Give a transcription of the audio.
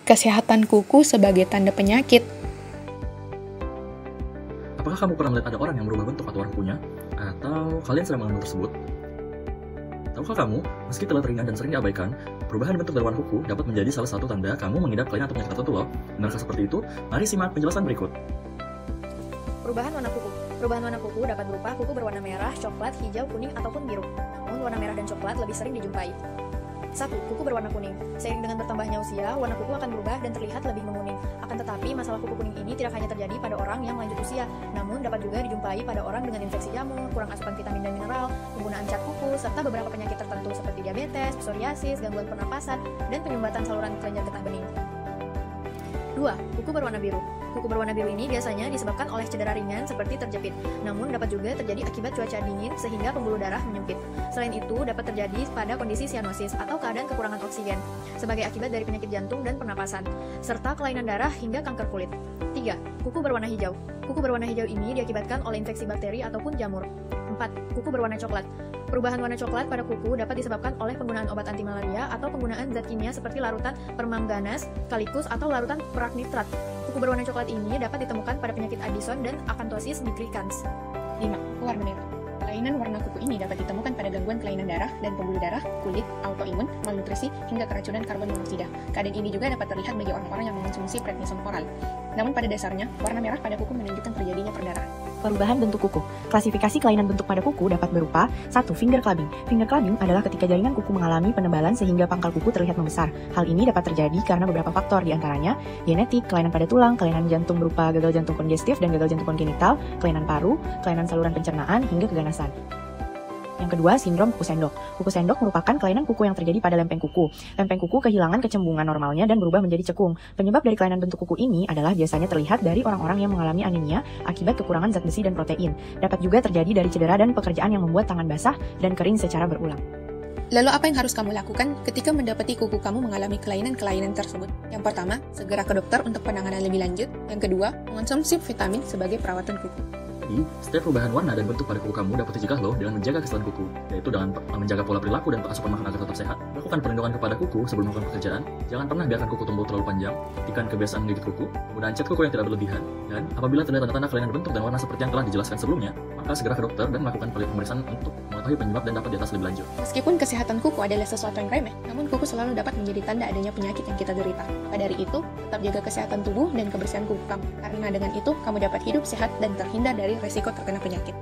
kesehatan kuku sebagai tanda penyakit. Apakah kamu pernah melihat ada orang yang merubah bentuk atau warna kukunya? Atau kalian sedang mengenal tersebut? Tahukah kamu, meski terlihat ringan dan sering diabaikan, perubahan bentuk dan warna kuku dapat menjadi salah satu tanda kamu mengidap kelainan atau penyakit tertentu loh. Benarkah seperti itu? Mari simak penjelasan berikut. Perubahan warna kuku. Perubahan warna kuku dapat berupa kuku berwarna merah, coklat, hijau, kuning, ataupun biru. Namun warna merah dan coklat lebih sering dijumpai. 1. Kuku berwarna kuning. Seiring dengan bertambahnya usia, warna kuku akan berubah dan terlihat lebih menguning. Akan tetapi, masalah kuku kuning ini tidak hanya terjadi pada orang yang lanjut usia, namun dapat juga dijumpai pada orang dengan infeksi jamur, kurang asupan vitamin dan mineral, penggunaan cat kuku, serta beberapa penyakit tertentu seperti diabetes, psoriasis, gangguan pernapasan, dan penyumbatan saluran kelenjar getah bening. 2. Kuku berwarna biru. Kuku berwarna biru ini biasanya disebabkan oleh cedera ringan seperti terjepit, namun dapat juga terjadi akibat cuaca dingin sehingga pembuluh darah menyempit. Selain itu, dapat terjadi pada kondisi sianosis atau keadaan kekurangan oksigen, sebagai akibat dari penyakit jantung dan pernapasan, serta kelainan darah hingga kanker kulit. 3. Kuku berwarna hijau. Kuku berwarna hijau ini diakibatkan oleh infeksi bakteri ataupun jamur. 4. Kuku berwarna coklat. Perubahan warna coklat pada kuku dapat disebabkan oleh penggunaan obat anti malaria atau penggunaan zat kimia seperti larutan permanganas, sekaligus atau larutan perak nitrat. Kuku berwarna coklat ini dapat ditemukan pada penyakit Addison dan Acanthosis nigricans. 5. Warna merah. Kelainan warna kuku ini dapat ditemukan pada gangguan kelainan darah dan pembuluh darah, kulit, autoimun, malnutrisi, hingga keracunan karbon monoksida. Keadaan ini juga dapat terlihat bagi orang-orang yang mengonsumsi prednisone oral. Namun pada dasarnya, warna merah pada kuku menunjukkan terjadinya perdarahan. Perubahan bentuk kuku. Klasifikasi kelainan bentuk pada kuku dapat berupa 1. Finger clubbing. Finger clubbing adalah ketika jaringan kuku mengalami penebalan sehingga pangkal kuku terlihat membesar. Hal ini dapat terjadi karena beberapa faktor, diantaranya genetik, kelainan pada tulang, kelainan jantung berupa gagal jantung kongestif dan gagal jantung kongenital, kelainan paru, kelainan saluran pencernaan, hingga keganasan. Yang kedua, sindrom kuku sendok. Kuku sendok merupakan kelainan kuku yang terjadi pada lempeng kuku. Lempeng kuku kehilangan kecembungan normalnya dan berubah menjadi cekung. Penyebab dari kelainan bentuk kuku ini adalah biasanya terlihat dari orang-orang yang mengalami anemia akibat kekurangan zat besi dan protein. Dapat juga terjadi dari cedera dan pekerjaan yang membuat tangan basah dan kering secara berulang. Lalu apa yang harus kamu lakukan ketika mendapati kuku kamu mengalami kelainan-kelainan tersebut? Yang pertama, segera ke dokter untuk penanganan lebih lanjut. Yang kedua, mengonsumsi vitamin sebagai perawatan kuku. Jadi, setiap perubahan warna dan bentuk pada kuku kamu dapat dicegah loh dengan menjaga kesehatan kuku, yaitu dengan menjaga pola perilaku dan asupan makan agar tetap sehat, lakukan perlindungan kepada kuku sebelum melakukan pekerjaan, jangan pernah biarkan kuku tumbuh terlalu panjang, hentikan kebiasaan menggigit kuku, penggunaan cat kuku yang tidak berlebihan, dan apabila terlihat tanda-tanda kelainan bentuk dan warna seperti yang telah dijelaskan sebelumnya, maka segera ke dokter dan melakukan pemeriksaan untuk mengetahui penyebab dan dapat diatasi lebih lanjut. Meskipun kesehatan kuku adalah sesuatu yang remeh, namun kuku selalu dapat menjadi tanda adanya penyakit yang kita derita. Maka dari itu, tetap jaga kesehatan tubuh dan kebersihan kuku kamu, karena dengan itu kamu dapat hidup sehat dan terhindar dari resiko terkena penyakit.